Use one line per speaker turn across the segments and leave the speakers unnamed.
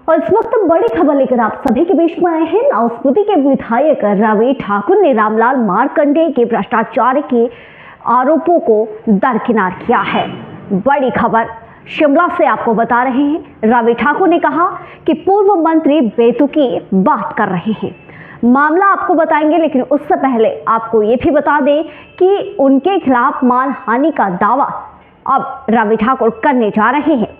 और इस वक्त बड़ी खबर लेकर आप सभी के बीच में आए हैं। नाउस्पीति के विधायक रवि ठाकुर ने रामलाल मार्कंडेय के भ्रष्टाचार के आरोपों को दरकिनार किया है। बड़ी खबर शिमला से आपको बता रहे हैं। रवि ठाकुर ने कहा कि पूर्व मंत्री बेतुकी बात कर रहे हैं। मामला आपको बताएंगे, लेकिन उससे पहले आपको ये भी बता दें कि उनके खिलाफ मानहानि का दावा अब रवि ठाकुर करने जा रहे हैं।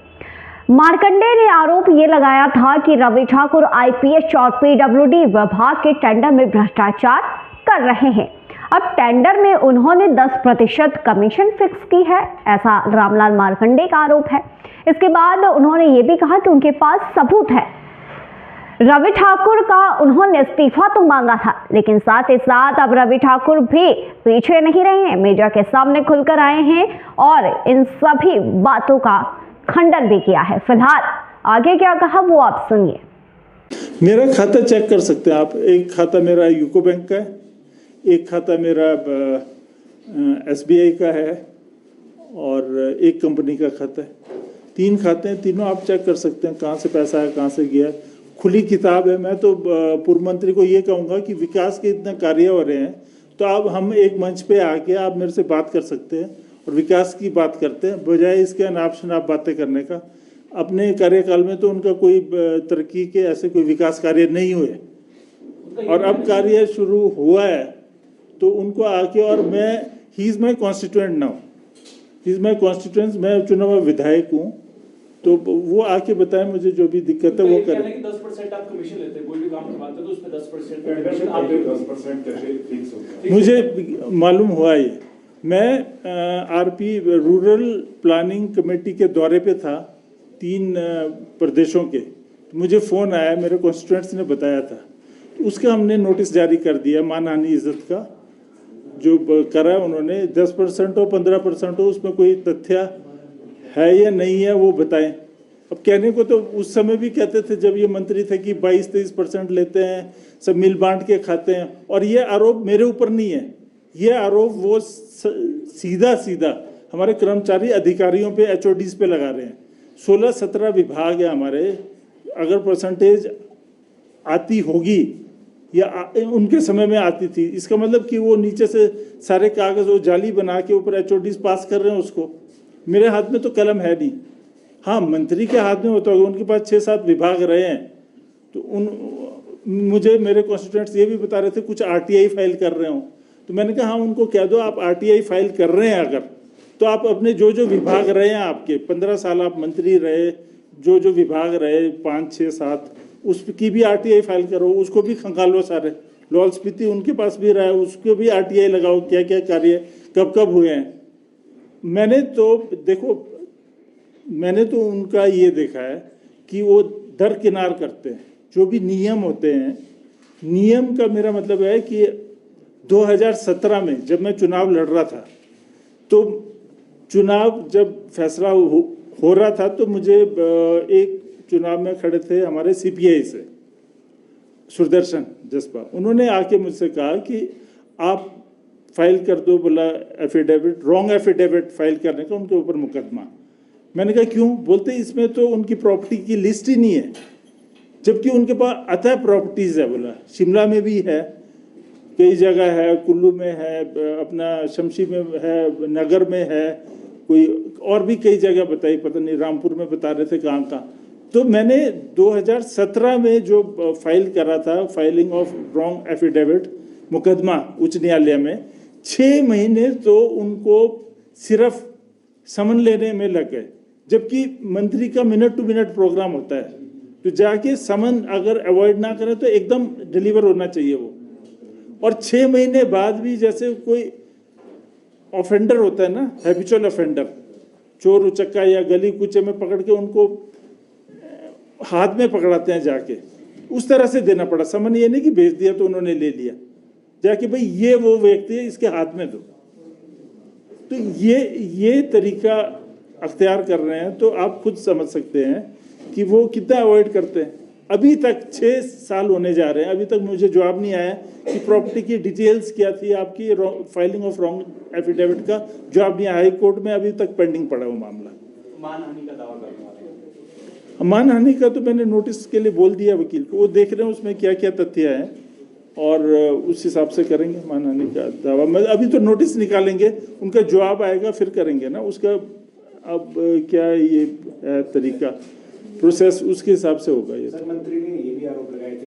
मार्कंडेय ने आरोप ये लगाया था कि रवि ठाकुर आईपीएस और पीडब्ल्यूडी विभाग के टेंडर में भ्रष्टाचार कर रहे हैं। अब टेंडर में उन्होंने 10% कमीशन फिक्स की है, ऐसा रामलाल मार्कंडेय का आरोप है। इसके बाद उन्होंने ये भी कहा कि उनके पास सबूत है। रवि ठाकुर का उन्होंने इस्तीफा तो मांगा था, लेकिन साथ ही साथ अब रवि ठाकुर भी पीछे नहीं रहे हैं। मीडिया के सामने खुलकर आए हैं और इन सभी बातों का खंडन भी किया है। फिलहाल आगे क्या कहा वो आप सुनिए।
मेरा खाता चेक कर सकते हैं आप। एक खाता मेरा यूको बैंक का है, एक खाता मेरा एसबीआई का है और एक कंपनी का खाता है। 3 खाते हैं, तीनों आप चेक कर सकते हैं कहाँ से पैसा है, कहाँ से गया। खुली किताब है। मैं तो पूर्व मंत्री को ये कहूँगा कि विकास के इतने कार्य हो रहे हैं, तो अब हम एक मंच पे आके आप मेरे से बात कर सकते हैं और विकास की बात करते हैं, बजाय इसके अनाप बातें करने का। अपने कार्यकाल में तो उनका कोई तरक्की के ऐसे कोई विकास कार्य नहीं हुए, और अब कार्य शुरू हुआ है तो उनको आके, और मैं he is my constituent now, he is my constituent, मैं चुना हुआ विधायक हूँ, तो वो आके बताएं मुझे जो भी दिक्कत है वो करें।
10% आप कमीशन लेते हैं, कोई भी काम करवाते हैं तो उस पे 10%
कैसे फिक्स होता है मुझे मालूम हुआ। ये मैं आरपी रूरल प्लानिंग कमेटी के दौरे पे था 3 प्रदेशों के। मुझे फ़ोन आया, मेरे कॉन्स्टिट्यूएंट्स ने बताया था, उसका हमने नोटिस जारी कर दिया। मानहानि इज्जत का जो करा उन्होंने, 10% हो 15% हो, उसमें कोई तथ्य है या नहीं है वो बताएं। अब कहने को तो उस समय भी कहते थे जब ये मंत्री थे कि 22-23% लेते हैं, सब मिल बांट के खाते हैं। और ये आरोप मेरे ऊपर नहीं है, ये आरोप वो सीधा हमारे कर्मचारी अधिकारियों पे, एचओडीज पे लगा रहे हैं। 16-17 विभाग है हमारे। अगर परसेंटेज आती होगी या उनके समय में आती थी, इसका मतलब कि वो नीचे से सारे कागज वो जाली बना के ऊपर एचओडीज पास कर रहे हैं उसको। मेरे हाथ में तो कलम है नहीं। हाँ, मंत्री के हाथ में होता होगा, उनके पास 6-7 विभाग रहे हैं। तो मुझे मेरे कॉन्स्टिट्यूएंट्स ये भी बता रहे थे कुछ आरटीआई फाइल कर रहे हो, तो मैंने कहा हाँ, उनको कह दो आप आरटीआई फाइल कर रहे हैं अगर, तो आप अपने जो विभाग रहे हैं, आपके 15 साल आप मंत्री रहे, जो विभाग रहे 5, 6, 7, उसकी भी आरटीआई फाइल करो, उसको भी खंगालो सारे। लाहौल स्पीति उनके पास भी रहा है, उसको भी आरटीआई लगाओ, क्या क्या कार्य कब हुए हैं। मैंने तो उनका ये देखा है कि वो दरकिनार करते हैं जो भी नियम होते हैं। नियम का मेरा मतलब है कि 2017 में जब मैं चुनाव लड़ रहा था, तो चुनाव जब फैसला हो रहा था, तो मुझे एक चुनाव में खड़े थे हमारे सीपीआई से सुदर्शन जसपा, उन्होंने आके मुझसे कहा कि आप फाइल कर दो, बोला एफिडेविट, रॉन्ग एफिडेविट फाइल करने का उनके ऊपर मुकदमा। मैंने कहा क्यों? बोलते इसमें तो उनकी प्रॉपर्टी की लिस्ट ही नहीं है, जबकि उनके पास अतः प्रॉपर्टीज़ है। बोला शिमला में भी है, कई जगह है, कुल्लू में है, अपना शमशी में है, नगर में है, कोई और भी कई जगह बताई, पता नहीं रामपुर में बता रहे थे कहाँ। तो मैंने 2017 में जो फाइल करा था, फाइलिंग ऑफ रॉन्ग एफिडेविट, मुकदमा उच्च न्यायालय में, 6 महीने तो उनको सिर्फ समन लेने में लग गए, जबकि मंत्री का मिनट टू मिनट प्रोग्राम होता है। तो जाके समन अगर अवॉइड ना करें तो एकदम डिलीवर होना चाहिए वो। और 6 महीने बाद भी जैसे कोई ऑफेंडर होता है ना, हैबिचुअल ऑफेंडर, चोर उचक्का या गली कुचे में पकड़ के उनको हाथ में पकड़ाते हैं जाके, उस तरह से देना पड़ा समन। ये नहीं कि भेज दिया तो उन्होंने ले लिया, जाके भाई ये वो व्यक्ति है, इसके हाथ में दो। तो ये तरीका अख्तियार कर रहे हैं, तो आप खुद समझ सकते हैं कि वो कितना अवॉइड करते हैं। अभी तक 6 साल होने जा रहे हैं, अभी तक मुझे जवाब नहीं आया कि प्रॉपर्टी की डिटेल्स क्या थी आपकी, फाइलिंग ऑफ रॉन्ग एफिडेविट का जवाब नहीं आया। हाई कोर्ट में अभी तक पेंडिंग पड़ा वो मामला।
मानहानि का दावा करने वाले
मानहानि का तो मैंने नोटिस के लिए बोल दिया वकील को, वो देख रहे हैं उसमें क्या क्या तथ्य हैं और उस हिसाब से करेंगे मानहानि का दावा। मैं अभी तो नोटिस निकालेंगे, उनका जवाब आएगा फिर करेंगे ना उसका। अब क्या ये तरीका प्रोसेस उसके हिसाब से होगा। ये
सर, मंत्री ने ये भी आरोप लगाए थे